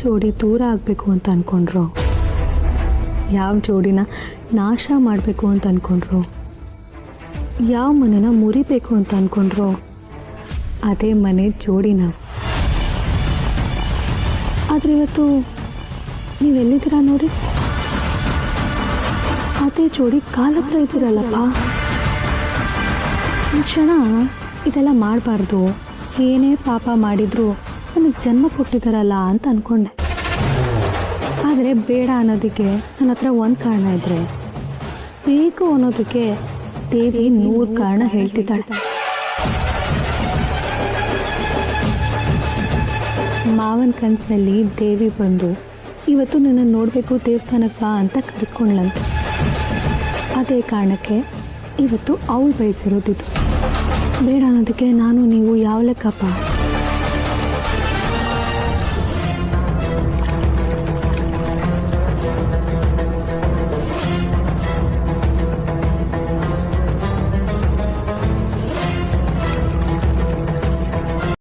ಜೋಡಿ ದೂರ ಆಗಬೇಕು ಅಂತ ಅಂದ್ಕೊಂಡ್ರು, ಯಾವ ಜೋಡಿನ ನಾಶ ಮಾಡಬೇಕು ಅಂತ ಅಂದ್ಕೊಂಡ್ರು, ಯಾವ ಮನೆನ ಮುರಿಬೇಕು ಅಂತ ಅಂದ್ಕೊಂಡ್ರು, ಅದೇ ಮನೆ ಜೋಡಿ ನಾವು. ಆದರೆ ಇವತ್ತು ನೀವೆಲ್ಲಿದ್ದೀರಾ ನೋಡಿ, ಅದೇ ಜೋಡಿ ಕಾಲತ್ರ ಇದ್ದೀರಲ್ಲಪ್ಪ. ಈ ಕ್ಷಣ ಇದೆಲ್ಲ ಮಾಡಬಾರ್ದು, ಏನೇ ಪಾಪ ಮಾಡಿದ್ರು ನನಗೆ ಜನ್ಮ ಕೊಟ್ಟಿದ್ದಾರಲ್ಲ ಅಂತ ಅಂದ್ಕೊಂಡೆ. ಆದರೆ ಬೇಡ ಅನ್ನೋದಕ್ಕೆ ನನ್ನ ಹತ್ರ ಒಂದು ಕಾರಣ ಇದ್ದರೆ, ಬೇಕು ಅನ್ನೋದಕ್ಕೆ ದೇವಿ 100 ಕಾರಣ ಹೇಳ್ತಿದ್ದಾಳೆ. ಮಾವನ ಕನಸಲ್ಲಿ ದೇವಿ ಬಂದು ಇವತ್ತು ನಿನ್ನನ್ನು ನೋಡಬೇಕು ದೇವಸ್ಥಾನಕ್ಕೆ ಬಾ ಅಂತ ಕರೆಸ್ಕೊಂಡ್ಲಂತೆ. ಅದೇ ಕಾರಣಕ್ಕೆ ಇವತ್ತು ಅವಳು ಬಯಸಿರೋದಿದ್ದು. ಬೇಡ ಅನ್ನೋದಕ್ಕೆ ನಾನು ನೀವು ಯಾವ ಲೆಕ್ಕಪ್ಪ?